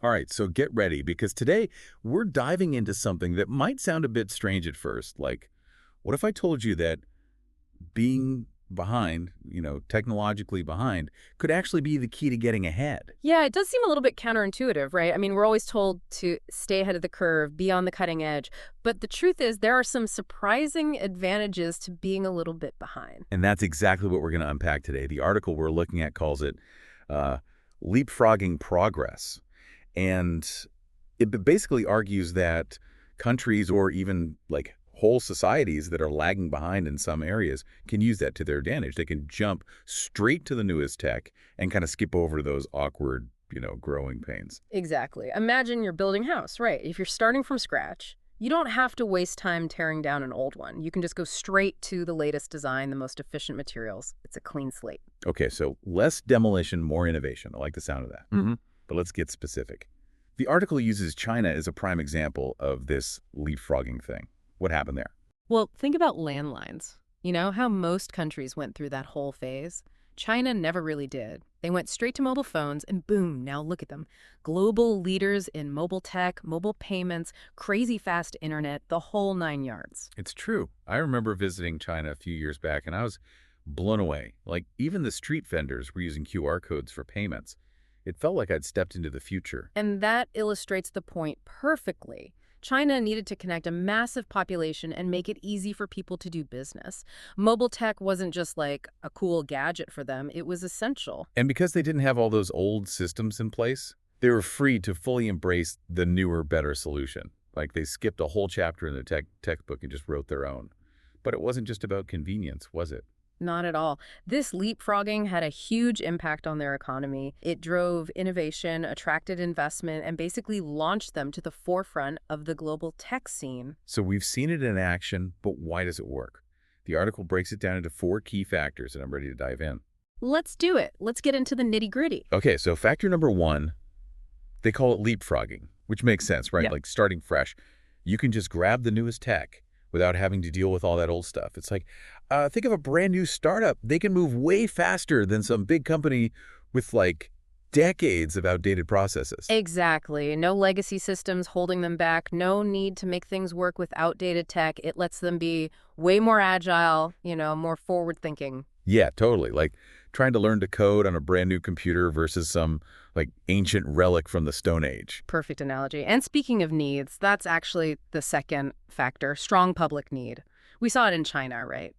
All right, so get ready because today we're diving into something that might sound a bit strange at first. Like, what if I told you that being behind, technologically behind, could actually be the key to getting ahead? Yeah, it does seem a little bit counterintuitive, right? I mean, we're always told to stay ahead of the curve, be on the cutting edge. But the truth is, there are some surprising advantages to being a little bit behind. And that's exactly what we're going to unpack today. The article we're looking at calls it uh, leapfrogging progress. And it basically argues that countries or even like whole societies that are lagging behind in some areas can use that to their advantage. They can jump straight to the newest tech and kind of skip over those awkward, growing pains. Exactly. Imagine you're building a house, right? If you're starting from scratch, you don't have to waste time tearing down an old one. You can just go straight to the latest design, the most efficient materials. It's a clean slate. Okay, so less demolition, more innovation. I like the sound of that. But let's get specific. The article uses China as a prime example of this leapfrogging thing. What happened there? Well, think about landlines. You know how most countries went through that whole phase? China never really did. They went straight to mobile phones and boom, now look at them. Global leaders in mobile tech, mobile payments, crazy fast internet, the whole 9 yards. It's true. I remember visiting China a few years back, and I was blown away. Like, even the street vendors were using QR codes for payments. It felt like I'd stepped into the future. And that illustrates the point perfectly. China needed to connect a massive population and make it easy for people to do business. Mobile tech wasn't just like a cool gadget for them, it was essential. And because they didn't have all those old systems in place, they were free to fully embrace the newer, better solution. Like, they skipped a whole chapter in the textbook and just wrote their own. But it wasn't just about convenience, was it? Not at all. This leapfrogging had a huge impact on their economy. It drove innovation, attracted investment, and basically launched them to the forefront of the global tech scene. So we've seen it in action, but why does it work? The article breaks it down into 4 key factors, and I'm ready to dive in. Let's do it. Let's get into the nitty-gritty. Okay, so factor number 1, they call it leapfrogging, which makes sense, right? Yeah. Like starting fresh. You can just grab the newest tech without having to deal with all that old stuff. It's like, think of a brand new startup. They can move way faster than some big company with like decades of outdated processes. Exactly. No legacy systems holding them back. No need to make things work with outdated tech. It lets them be way more agile, more forward-thinking. Yeah, totally. Like trying to learn to code on a brand new computer versus some like ancient relic from the Stone Age. Perfect analogy. And speaking of needs, that's actually the second factor, strong public need. We saw it in China, right?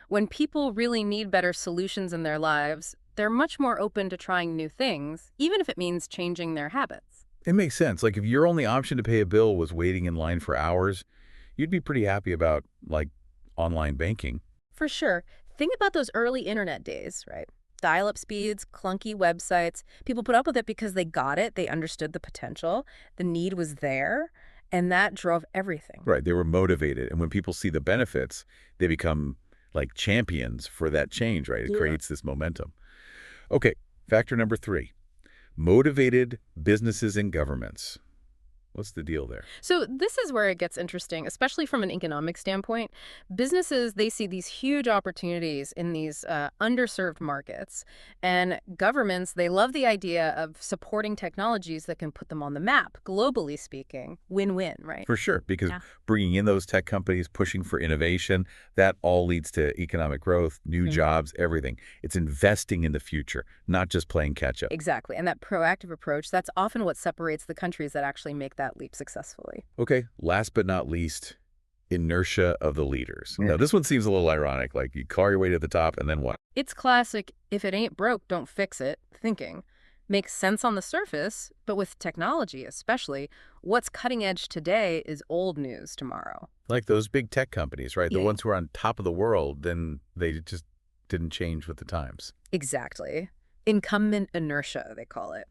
When people really need better solutions in their lives, they're much more open to trying new things, even if it means changing their habits. It makes sense. Like if your only option to pay a bill was waiting in line for hours, you'd be pretty happy about like online banking. For sure. Think about those early internet days, right? Dial-up speeds, clunky websites. People put up with it because they got it, they understood the potential, the need was there, and that drove everything. Right. They were motivated. And when people see the benefits, they become like champions for that change, right? It Yeah. creates this momentum. Okay, factor number 3, motivated businesses and governments. What's the deal there? So this is where it gets interesting, especially from an economic standpoint. Businesses, they see these huge opportunities in these underserved markets. And governments, they love the idea of supporting technologies that can put them on the map, globally speaking. Win-win, right? For sure, because Yeah. bringing in those tech companies, pushing for innovation, that all leads to economic growth, new jobs, everything. It's investing in the future, not just playing catch up. Exactly. And that proactive approach, that's often what separates the countries that actually make that leap successfully. Okay, last but not least, inertia of the leaders. Now, this one seems a little ironic, like you claw your way to the top and then what? It's classic, if it ain't broke, don't fix it, thinking. Makes sense on the surface, but with technology especially, what's cutting edge today is old news tomorrow. Like those big tech companies, right? The Yeah. ones who are on top of the world, then they just didn't change with the times. Exactly. Incumbent inertia, they call it.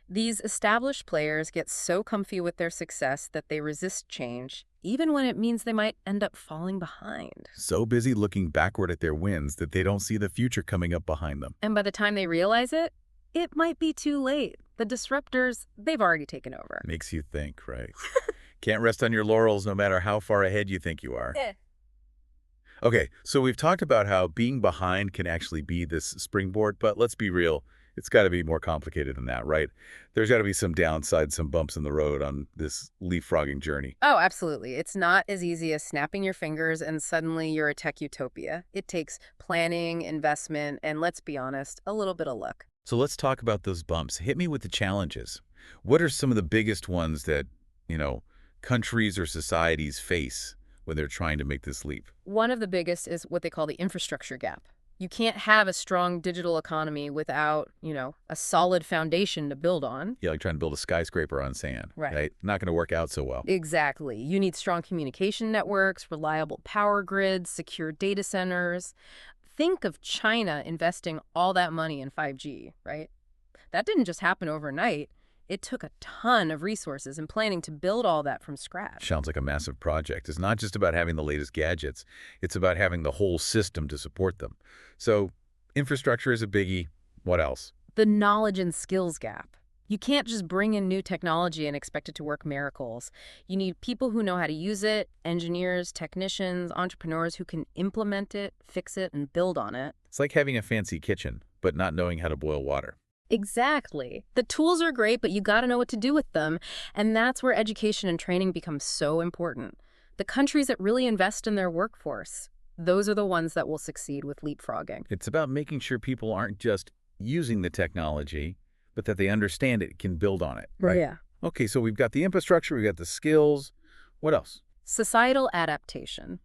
These established players get so comfy with their success that they resist change, even when it means they might end up falling behind. So busy looking backward at their wins that they don't see the future coming up behind them. And by the time they realize it, it might be too late. The disruptors, they've already taken over. Makes you think, right? Can't rest on your laurels no matter how far ahead you think you are. Eh. Okay, so we've talked about how being behind can actually be this springboard, but let's be real. It's got to be more complicated than that, right? There's got to be some downside, some bumps in the road on this leapfrogging journey. Oh, absolutely. It's not as easy as snapping your fingers and suddenly you're a tech utopia. It takes planning, investment, and let's be honest, a little bit of luck. So let's talk about those bumps. Hit me with the challenges. What are some of the biggest ones that, you know, countries or societies face when they're trying to make this leap? One of the biggest is what they call the infrastructure gap. You can't have a strong digital economy without, a solid foundation to build on. Yeah, like trying to build a skyscraper on sand, Right. right? Not going to work out so well. Exactly. You need strong communication networks, reliable power grids, secure data centers. Think of China investing all that money in 5G, right? That didn't just happen overnight. It took a ton of resources and planning to build all that from scratch. Sounds like a massive project. It's not just about having the latest gadgets. It's about having the whole system to support them. So infrastructure is a biggie. What else? The knowledge and skills gap. You can't just bring in new technology and expect it to work miracles. You need people who know how to use it, engineers, technicians, entrepreneurs who can implement it, fix it, and build on it. It's like having a fancy kitchen, but not knowing how to boil water. Exactly. The tools are great, but you got to know what to do with them. And that's where education and training becomes so important. The countries that really invest in their workforce, those are the ones that will succeed with leapfrogging. It's about making sure people aren't just using the technology, but that they understand it, can build on it, right? Yeah. Okay, so we've got the infrastructure, we've got the skills. What else? Societal adaptation.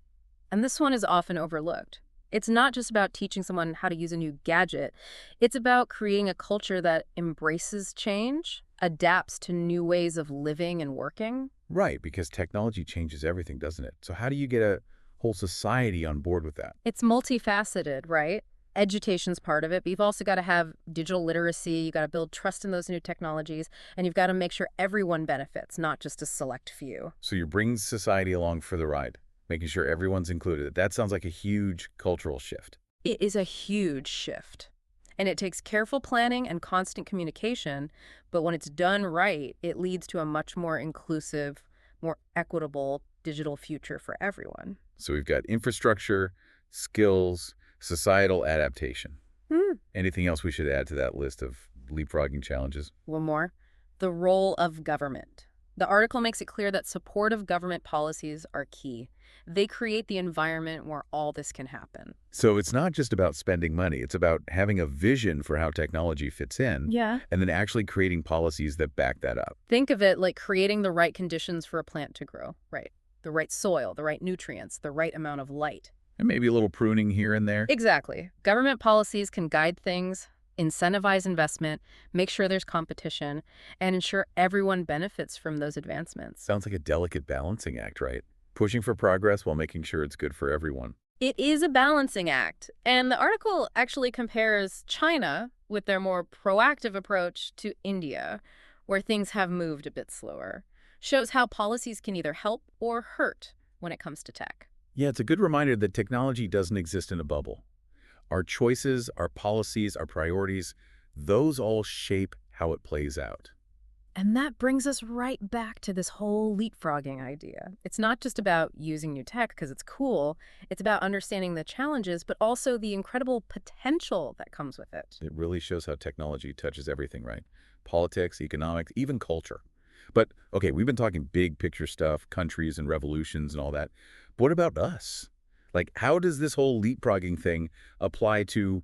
And this one is often overlooked. It's not just about teaching someone how to use a new gadget. It's about creating a culture that embraces change, adapts to new ways of living and working. Right, because technology changes everything, doesn't it? So how do you get a whole society on board with that? It's multifaceted, right? Education's part of it, but you've also got to have digital literacy. You got to build trust in those new technologies, and you've got to make sure everyone benefits, not just a select few. So you're bringing society along for the ride, making sure everyone's included. That sounds like a huge cultural shift. It is a huge shift, and it takes careful planning and constant communication, but when it's done right, it leads to a much more inclusive, more equitable digital future for everyone. So we've got infrastructure, skills, societal adaptation. Anything else we should add to that list of leapfrogging challenges? One more. The role of government. The article makes it clear that supportive government policies are key. They create the environment where all this can happen. So it's not just about spending money. It's about having a vision for how technology fits in, Yeah. and then actually creating policies that back that up. Think of it like creating the right conditions for a plant to grow, right? The right soil, the right nutrients, the right amount of light. And maybe a little pruning here and there. Exactly. Government policies can guide things, incentivize investment, make sure there's competition, and ensure everyone benefits from those advancements. Sounds like a delicate balancing act, right? Pushing for progress while making sure it's good for everyone. It is a balancing act, and the article actually compares China with their more proactive approach to India, where things have moved a bit slower. Shows how policies can either help or hurt when it comes to tech. Yeah, it's a good reminder that technology doesn't exist in a bubble. Our choices, our policies, our priorities, those all shape how it plays out. And that brings us right back to this whole leapfrogging idea. It's not just about using new tech because it's cool. It's about understanding the challenges, but also the incredible potential that comes with it. It really shows how technology touches everything, right? Politics, economics, even culture. But, okay, we've been talking big picture stuff, countries and revolutions and all that. But what about us? Like, how does this whole leapfrogging thing apply to,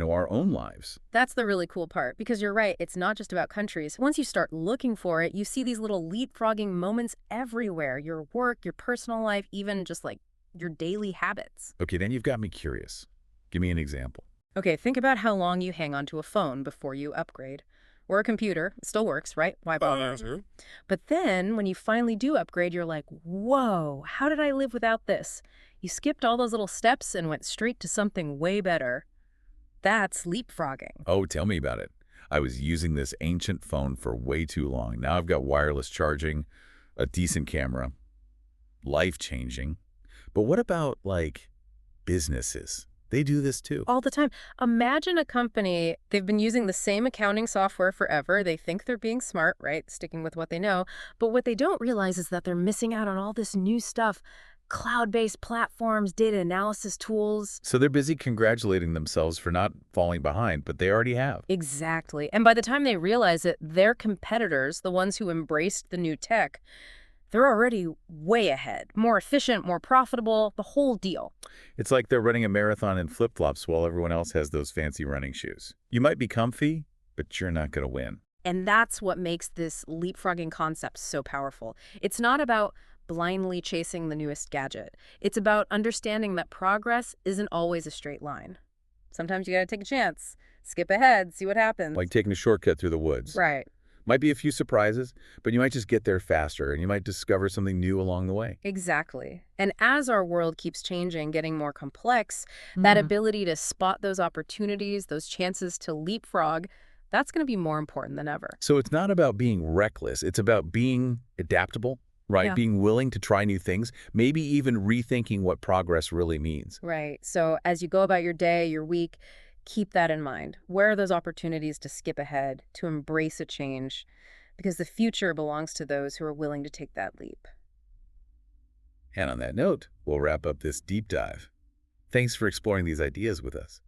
our own lives? That's the really cool part, because you're right, it's not just about countries. Once you start looking for it, you see these little leapfrogging moments everywhere. Your work, your personal life, even just like your daily habits. Okay, then you've got me curious. Give me an example. Okay, think about how long you hang onto a phone before you upgrade. Or a computer. It still works, right? Why bother? But then when you finally do upgrade, you're like, whoa, how did I live without this? You skipped all those little steps and went straight to something way better. That's leapfrogging. Oh, tell me about it. I was using this ancient phone for way too long. Now I've got wireless charging, a decent camera, life-changing. But what about, like, businesses? They do this too. All the time. Imagine a company, they've been using the same accounting software forever. They think they're being smart, right? Sticking with what they know. But what they don't realize is that they're missing out on all this new stuff cloud-based platforms, data analysis tools. So they're busy congratulating themselves for not falling behind, but they already have. Exactly. And by the time they realize it, their competitors, the ones who embraced the new tech, they're already way ahead, more efficient, more profitable, the whole deal. It's like they're running a marathon in flip-flops while everyone else has those fancy running shoes. You might be comfy, but you're not going to win. And that's what makes this leapfrogging concept so powerful. It's not about blindly chasing the newest gadget. It's about understanding that progress isn't always a straight line. Sometimes you gotta take a chance, skip ahead, see what happens. Like taking a shortcut through the woods. Right. Might be a few surprises, but you might just get there faster and you might discover something new along the way. Exactly. And as our world keeps changing, getting more complex, that ability to spot those opportunities, those chances to leapfrog, that's going to be more important than ever. So it's not about being reckless. It's about being adaptable, right? Yeah. Being willing to try new things, maybe even rethinking what progress really means. Right. So as you go about your day, your week, keep that in mind. Where are those opportunities to skip ahead, to embrace a change? Because the future belongs to those who are willing to take that leap. And on that note, we'll wrap up this deep dive. Thanks for exploring these ideas with us.